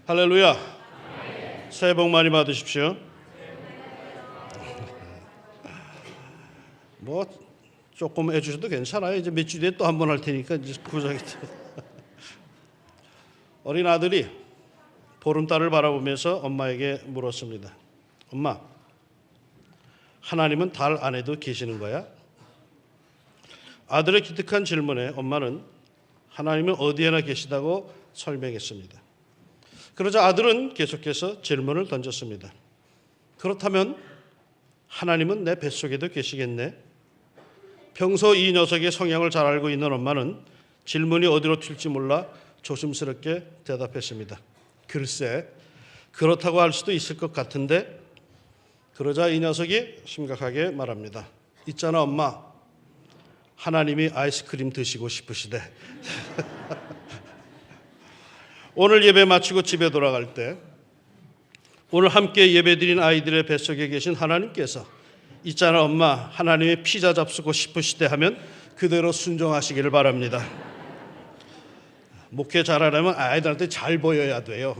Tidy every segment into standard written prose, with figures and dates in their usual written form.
할렐루야. 새해 복 많이 받으십시오. 뭐 조금 해주셔도 괜찮아요. 이제 몇 주 뒤에 또 한 번 할 테니까 이제 구석이. 어린 아들이 보름달을 바라보면서 엄마에게 물었습니다. 엄마, 하나님은 달 안에도 계시는 거야? 아들의 기특한 질문에 엄마는 하나님은 어디에나 계시다고 설명했습니다. 그러자 아들은 계속해서 질문을 던졌습니다. 그렇다면 하나님은 내 뱃속에도 계시겠네? 평소 이 녀석의 성향을 잘 알고 있는 엄마는 질문이 어디로 튈지 몰라 조심스럽게 대답했습니다. 글쎄, 그렇다고 할 수도 있을 것 같은데. 그러자 이 녀석이 심각하게 말합니다. 있잖아 엄마, 하나님이 아이스크림 드시고 싶으시대. 오늘 예배 마치고 집에 돌아갈 때 오늘 함께 예배드린 아이들의 뱃속에 계신 하나님께서 있잖아 엄마, 하나님의 피자 잡수고 싶으시대 하면 그대로 순종하시기를 바랍니다. 목회 잘하려면 아이들한테 잘 보여야 돼요.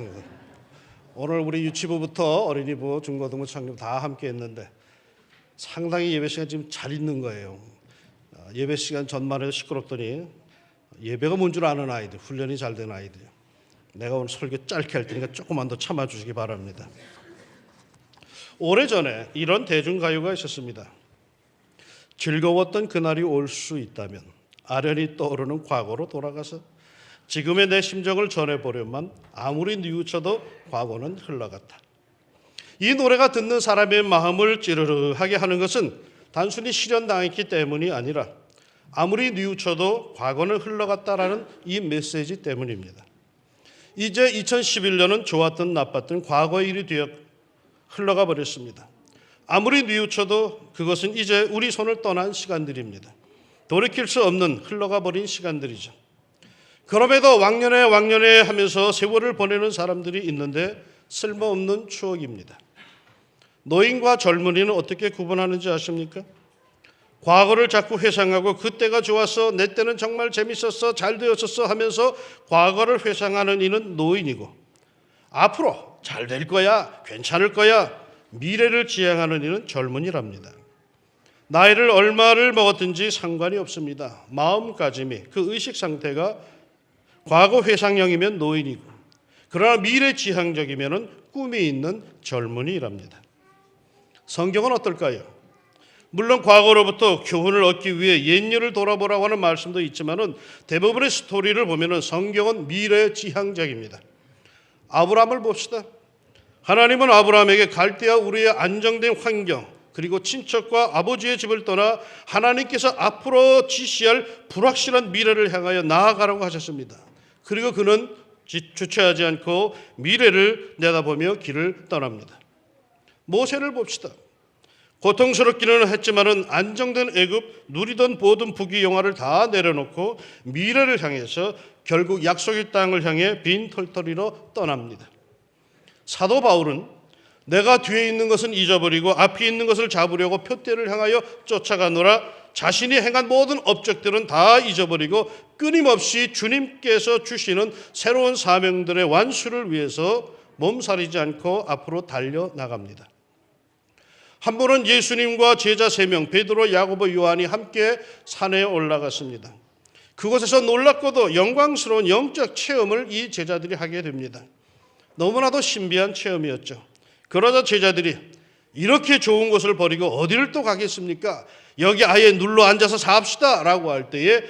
오늘 우리 유치부부터 어린이부, 중고등부, 창립 다 함께 했는데 상당히 예배 시간 지금 잘 있는 거예요. 예배 시간 전만 해도 시끄럽더니 예배가 뭔 줄 아는 아이들, 훈련이 잘 된 아이들. 내가 오늘 설교 짧게 할 테니까 조금만 더 참아주시기 바랍니다. 오래전에 이런 대중가요가 있었습니다. 즐거웠던 그날이 올 수 있다면 아련히 떠오르는 과거로 돌아가서 지금의 내 심정을 전해보려만 아무리 뉘우쳐도 과거는 흘러갔다. 이 노래가 듣는 사람의 마음을 찌르르하게 하는 것은 단순히 실현당했기 때문이 아니라 아무리 뉘우쳐도 과거는 흘러갔다라는 이 메시지 때문입니다. 이제 2011년은 좋았든 나빴든 과거의 일이 되어 흘러가 버렸습니다. 아무리 뉘우쳐도 그것은 이제 우리 손을 떠난 시간들입니다. 돌이킬 수 없는 흘러가 버린 시간들이죠. 그럼에도 왕년에 하면서 세월을 보내는 사람들이 있는데 쓸모없는 추억입니다. 노인과 젊은이는 어떻게 구분하는지 아십니까? 과거를 자꾸 회상하고 그때가 좋았어, 내 때는 정말 재밌었어, 잘 되었었어 하면서 과거를 회상하는 이는 노인이고, 앞으로 잘 될 거야, 괜찮을 거야, 미래를 지향하는 이는 젊은이랍니다. 나이를 얼마를 먹었든지 상관이 없습니다. 마음가짐이, 그 의식 상태가 과거 회상형이면 노인이고, 그러나 미래 지향적이면 꿈이 있는 젊은이랍니다. 성경은 어떨까요? 물론 과거로부터 교훈을 얻기 위해 옛일을 돌아보라고 하는 말씀도 있지만은 대부분의 스토리를 보면은 성경은 미래 지향적입니다. 아브라함을 봅시다. 하나님은 아브라함에게 갈대아 우르의 안정된 환경, 그리고 친척과 아버지의 집을 떠나 하나님께서 앞으로 지시할 불확실한 미래를 향하여 나아가라고 하셨습니다. 그리고 그는 주체하지 않고 미래를 내다보며 길을 떠납니다. 모세를 봅시다. 고통스럽기는 했지만은 안정된 애굽, 누리던 모든 부귀 영화를 다 내려놓고 미래를 향해서 결국 약속의 땅을 향해 빈 털터리로 떠납니다. 사도 바울은 내가 뒤에 있는 것은 잊어버리고 앞에 있는 것을 잡으려고 표대를 향하여 쫓아가노라, 자신이 행한 모든 업적들은 다 잊어버리고 끊임없이 주님께서 주시는 새로운 사명들의 완수를 위해서 몸살이지 않고 앞으로 달려나갑니다. 한 번은 예수님과 제자 3명, 베드로, 야고보, 요한이 함께 산에 올라갔습니다. 그곳에서 놀랍고도 영광스러운 영적 체험을 이 제자들이 하게 됩니다. 너무나도 신비한 체험이었죠. 그러자 제자들이 이렇게 좋은 곳을 버리고 어디를 또 가겠습니까? 여기 아예 눌러 앉아서 삽시다 라고 할 때에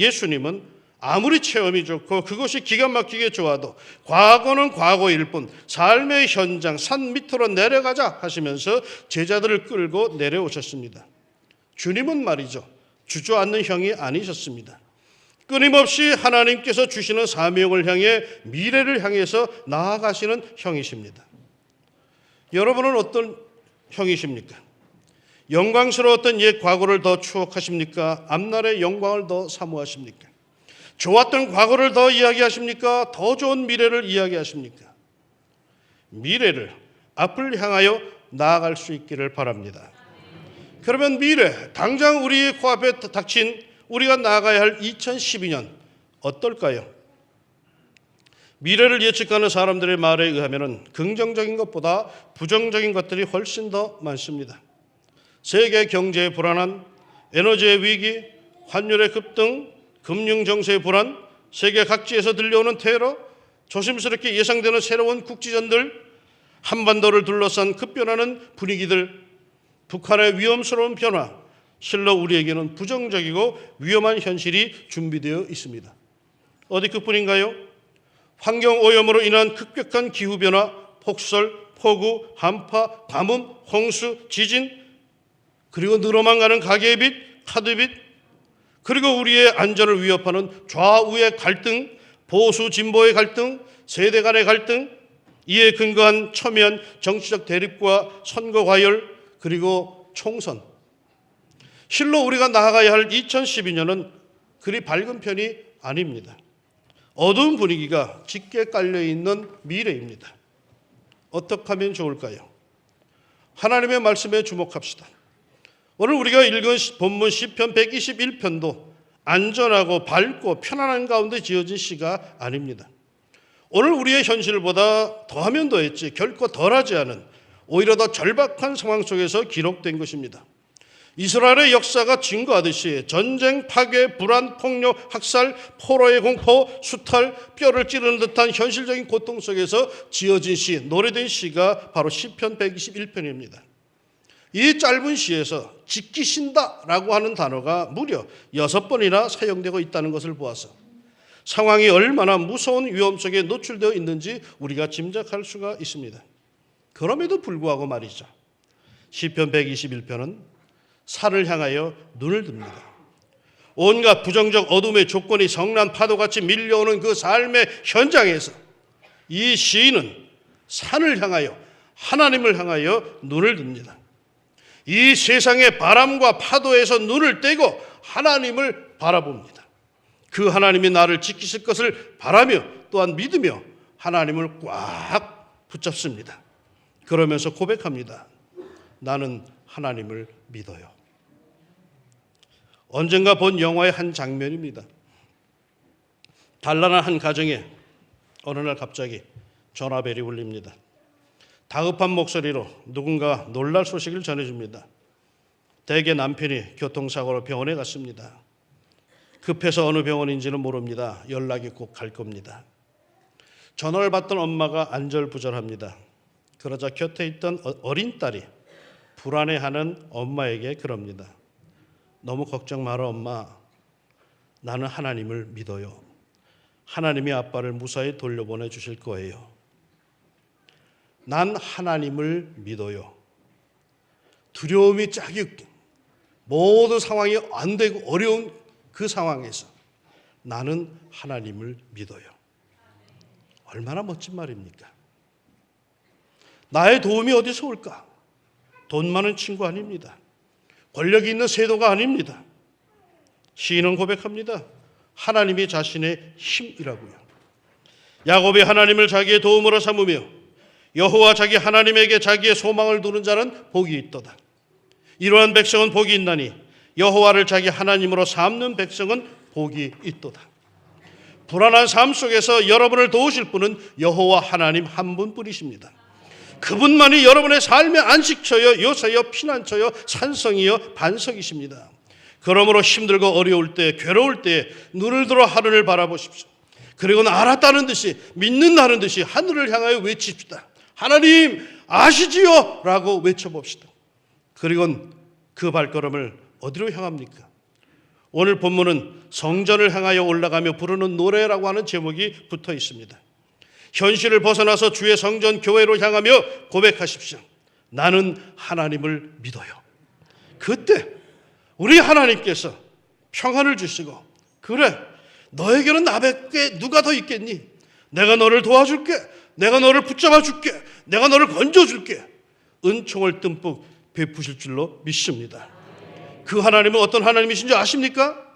예수님은 아무리 체험이 좋고 그것이 기가 막히게 좋아도 과거는 과거일 뿐 삶의 현장 산 밑으로 내려가자 하시면서 제자들을 끌고 내려오셨습니다. 주님은 말이죠, 주저앉는 형이 아니셨습니다. 끊임없이 하나님께서 주시는 사명을 향해 미래를 향해서 나아가시는 형이십니다. 여러분은 어떤 형이십니까? 영광스러웠던 옛 과거를 더 추억하십니까? 앞날의 영광을 더 사모하십니까? 좋았던 과거를 더 이야기하십니까? 더 좋은 미래를 이야기하십니까? 미래를, 앞을 향하여 나아갈 수 있기를 바랍니다. 그러면 미래, 당장 우리 코앞에 닥친 우리가 나아가야 할 2012년 어떨까요? 미래를 예측하는 사람들의 말에 의하면 긍정적인 것보다 부정적인 것들이 훨씬 더 많습니다. 세계 경제의 불안한, 에너지의 위기, 환율의 급등, 금융 정세의 불안, 세계 각지에서 들려오는 테러, 조심스럽게 예상되는 새로운 국지전들, 한반도를 둘러싼 급변하는 분위기들, 북한의 위험스러운 변화, 실로 우리에게는 부정적이고 위험한 현실이 준비되어 있습니다. 어디 그뿐인가요? 환경오염으로 인한 급격한 기후변화, 폭설, 폭우, 한파, 가뭄, 홍수, 지진, 그리고 늘어만 가는 가계빚, 카드빚, 그리고 우리의 안전을 위협하는 좌우의 갈등, 보수 진보의 갈등, 세대 간의 갈등, 이에 근거한 첨예한 정치적 대립과 선거 과열, 그리고 총선. 실로 우리가 나아가야 할 2012년은 그리 밝은 편이 아닙니다. 어두운 분위기가 짙게 깔려있는 미래입니다. 어떻게 하면 좋을까요? 하나님의 말씀에 주목합시다. 오늘 우리가 읽은 본문 시편 121편도 안전하고 밝고 편안한 가운데 지어진 시가 아닙니다. 오늘 우리의 현실보다 더하면 더했지 결코 덜하지 않은 오히려 더 절박한 상황 속에서 기록된 것입니다. 이스라엘의 역사가 증거하듯이 전쟁, 파괴, 불안, 폭력, 학살, 포로의 공포, 수탈, 뼈를 찌르는 듯한 현실적인 고통 속에서 지어진 시, 노래된 시가 바로 시편 121편입니다. 이 짧은 시에서 지키신다라고 하는 단어가 무려 6번이나 사용되고 있다는 것을 보아서 상황이 얼마나 무서운 위험 속에 노출되어 있는지 우리가 짐작할 수가 있습니다. 그럼에도 불구하고 말이죠. 시편 121편은 산을 향하여 눈을 듭니다. 온갖 부정적 어둠의 조건이 성난 파도같이 밀려오는 그 삶의 현장에서 이 시인은 산을 향하여 하나님을 향하여 눈을 듭니다. 이 세상의 바람과 파도에서 눈을 떼고 하나님을 바라봅니다. 그 하나님이 나를 지키실 것을 바라며 또한 믿으며 하나님을 꽉 붙잡습니다. 그러면서 고백합니다. 나는 하나님을 믿어요. 언젠가 본 영화의 한 장면입니다. 단란한 한 가정에 어느 날 갑자기 전화벨이 울립니다. 다급한 목소리로 누군가 놀랄 소식을 전해줍니다. 대개 남편이 교통사고로 병원에 갔습니다. 급해서 어느 병원인지는 모릅니다. 연락이 꼭 갈 겁니다. 전화를 받던 엄마가 안절부절합니다. 그러자 곁에 있던 어린 딸이 불안해하는 엄마에게 그럽니다. 너무 걱정 마라 엄마. 나는 하나님을 믿어요. 하나님이 아빠를 무사히 돌려보내 주실 거예요. 난 하나님을 믿어요. 두려움이 짝이 모든 상황이 안 되고 어려운 그 상황에서 나는 하나님을 믿어요. 얼마나 멋진 말입니까? 나의 도움이 어디서 올까? 돈 많은 친구 아닙니다. 권력이 있는 세도가 아닙니다. 시인은 고백합니다. 하나님이 자신의 힘이라고요. 야곱이 하나님을 자기의 도움으로 삼으며 여호와 자기 하나님에게 자기의 소망을 두는 자는 복이 있도다. 이러한 백성은 복이 있나니 여호와를 자기 하나님으로 삼는 백성은 복이 있도다. 불안한 삶 속에서 여러분을 도우실 분은 여호와 하나님 한 분뿐이십니다. 그분만이 여러분의 삶의 안식처여 요새여 피난처여 산성이여 반석이십니다. 그러므로 힘들고 어려울 때 괴로울 때 눈을 들어 하늘을 바라보십시오. 그리고는 알았다는 듯이 믿는다는 듯이 하늘을 향하여 외칩시다. 하나님 아시지요? 라고 외쳐봅시다. 그리고는 그 발걸음을 어디로 향합니까? 오늘 본문은 성전을 향하여 올라가며 부르는 노래라고 하는 제목이 붙어 있습니다. 현실을 벗어나서 주의 성전 교회로 향하며 고백하십시오. 나는 하나님을 믿어요. 그때 우리 하나님께서 평안을 주시고 그래 너에게는 나밖에 누가 더 있겠니? 내가 너를 도와줄게. 내가 너를 붙잡아 줄게. 내가 너를 건져줄게. 은총을 듬뿍 베푸실 줄로 믿습니다. 그 하나님은 어떤 하나님이신지 아십니까?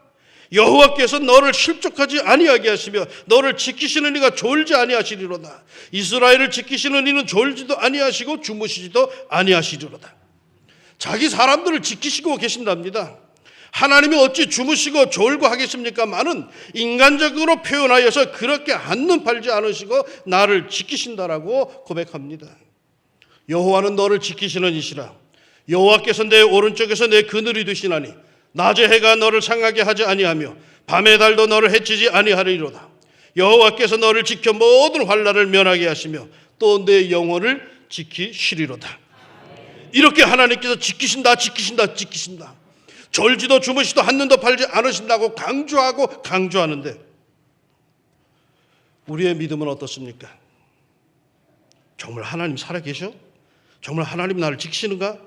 여호와께서 너를 실족하지 아니하게 하시며 너를 지키시는 이가 졸지 아니하시리로다. 이스라엘을 지키시는 이는 졸지도 아니하시고 주무시지도 아니하시리로다. 자기 사람들을 지키시고 계신답니다. 하나님이 어찌 주무시고 졸고 하겠습니까마는 인간적으로 표현하여서 그렇게 한눈 팔지 않으시고 나를 지키신다라고 고백합니다. 여호와는 너를 지키시는 이시라. 여호와께서 내 오른쪽에서 내 그늘이 되시나니 낮의 해가 너를 상하게 하지 아니하며 밤의 달도 너를 해치지 아니하리로다. 여호와께서 너를 지켜 모든 환난을 면하게 하시며 또 내 영혼을 지키시리로다. 이렇게 하나님께서 지키신다. 졸지도 주무시도 한눈도 팔지 않으신다고 강조하는데 우리의 믿음은 어떻습니까? 정말 하나님 살아계셔? 정말 하나님 나를 지키시는가?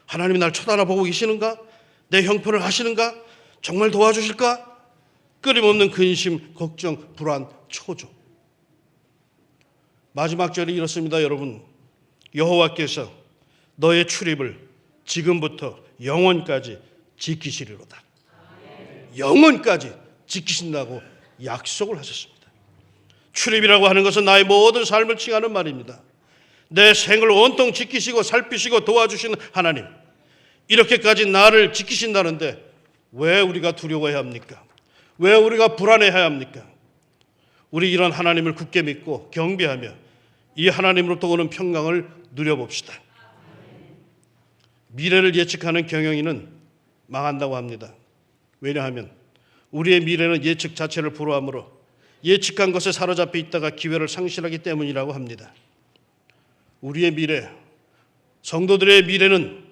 하나님이 나를 쳐다보고 계시는가? 내 형편을 하시는가? 정말 도와주실까? 끊임없는 근심, 걱정, 불안, 초조. 마지막 절이 이렇습니다. 여러분, 여호와께서 너의 출입을 지금부터 영원까지 지키시리로다. 영원까지 지키신다고 약속을 하셨습니다. 출입이라고 하는 것은 나의 모든 삶을 칭하는 말입니다. 내 생을 온통 지키시고 살피시고 도와주시는 하나님, 이렇게까지 나를 지키신다는데 왜 우리가 두려워해야 합니까? 왜 우리가 불안해해야 합니까? 우리 이런 하나님을 굳게 믿고 경배하며 이 하나님으로부터 오는 평강을 누려봅시다. 미래를 예측하는 경영인은 망한다고 합니다. 왜냐하면 우리의 미래는 예측 자체를 불허하므로 예측한 것에 사로잡혀 있다가 기회를 상실하기 때문이라고 합니다. 우리의 미래, 성도들의 미래는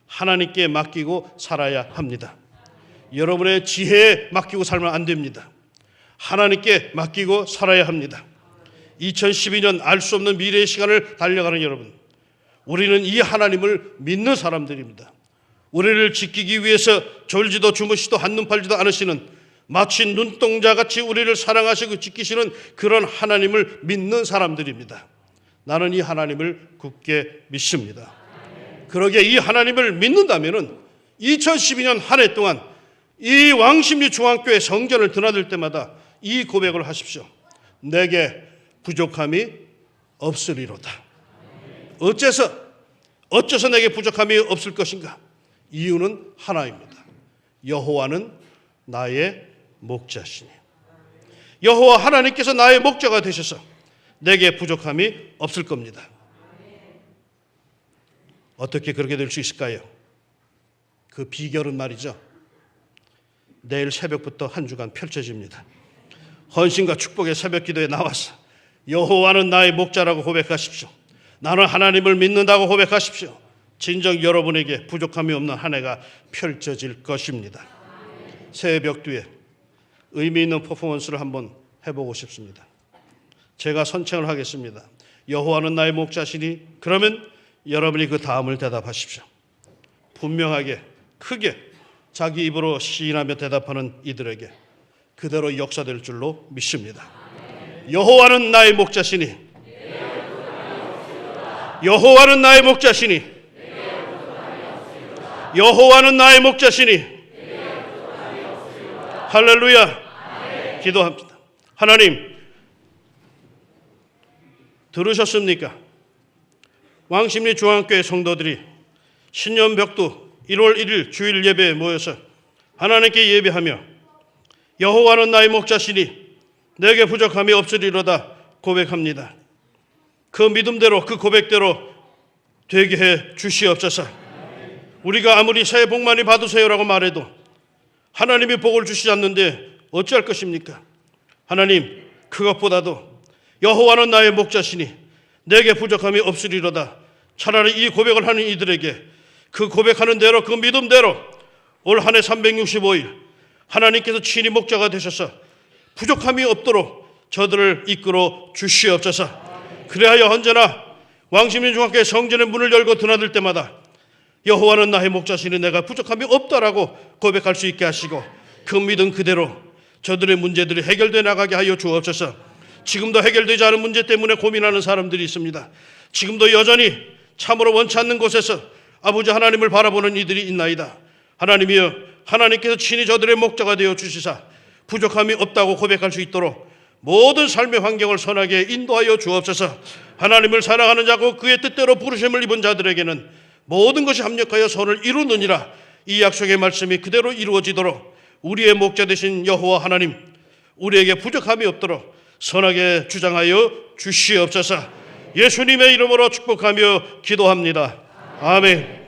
하나님께 맡기고 살아야 합니다. 여러분의 지혜에 맡기고 살면 안 됩니다. 하나님께 맡기고 살아야 합니다. 2012년 알 수 없는 미래의 시간을 달려가는 여러분, 우리는 이 하나님을 믿는 사람들입니다. 우리를 지키기 위해서 졸지도 주무시도 한눈 팔지도 않으시는, 마치 눈동자같이 우리를 사랑하시고 지키시는 그런 하나님을 믿는 사람들입니다. 나는 이 하나님을 굳게 믿습니다. 그러기에 이 하나님을 믿는다면 2012년 한 해 동안 이 왕십리 중앙교회 성전을 드나들 때마다 이 고백을 하십시오. 내게 부족함이 없으리로다. 어째서 내게 부족함이 없을 것인가? 이유는 하나입니다. 여호와는 나의 목자시니. 여호와 하나님께서 나의 목자가 되셔서 내게 부족함이 없을 겁니다. 어떻게 그렇게 될 수 있을까요? 그 비결은 말이죠, 내일 새벽부터 한 주간 펼쳐집니다. 헌신과 축복의 새벽 기도에 나와서 여호와는 나의 목자라고 고백하십시오. 나는 하나님을 믿는다고 고백하십시오. 진정 여러분에게 부족함이 없는 한 해가 펼쳐질 것입니다. 새벽 뒤에 의미 있는 퍼포먼스를 한번 해보고 싶습니다. 제가 선창을 하겠습니다. 여호와는 나의 목자시니, 그러면 여러분이 그 다음을 대답하십시오. 분명하게 크게 자기 입으로 시인하며 대답하는 이들에게 그대로 역사될 줄로 믿습니다. 여호와는 나의 목자시니, 여호와는 나의 목자시니, 여호와는 나의 목자시니. 할렐루야. 기도합니다. 하나님, 들으셨습니까? 왕십리 중앙교회 성도들이 신년벽두 1월 1일 주일 예배에 모여서 하나님께 예배하며 여호와는 나의 목자시니 내게 부족함이 없으리로다 고백합니다. 그 믿음대로, 그 고백대로 되게 해 주시옵소서. 우리가 아무리 새해 복 많이 받으세요라고 말해도 하나님이 복을 주시지 않는데 어찌할 것입니까? 하나님, 그것보다도 여호와는 나의 목자시니 내게 부족함이 없으리로다. 차라리 이 고백을 하는 이들에게 그 고백하는 대로, 그 믿음대로 올 한 해 365일 하나님께서 친히 목자가 되셔서 부족함이 없도록 저들을 이끌어 주시옵소서. 그래야 언제나 왕십리 중학교의 성전의 문을 열고 드나들 때마다 여호와는 나의 목자시니 내가 부족함이 없다라고 고백할 수 있게 하시고 그 믿음 그대로 저들의 문제들이 해결되어 나가게 하여 주옵소서. 지금도 해결되지 않은 문제 때문에 고민하는 사람들이 있습니다. 지금도 여전히 참으로 원치 않는 곳에서 아버지 하나님을 바라보는 이들이 있나이다. 하나님이여, 하나님께서 친히 저들의 목자가 되어 주시사 부족함이 없다고 고백할 수 있도록 모든 삶의 환경을 선하게 인도하여 주옵소서. 하나님을 사랑하는 자고 그의 뜻대로 부르심을 입은 자들에게는 모든 것이 합력하여 선을 이루느니라. 이 약속의 말씀이 그대로 이루어지도록 우리의 목자 되신 여호와 하나님, 우리에게 부족함이 없도록 선하게 주장하여 주시옵소서. 예수님의 이름으로 축복하며 기도합니다. 아멘.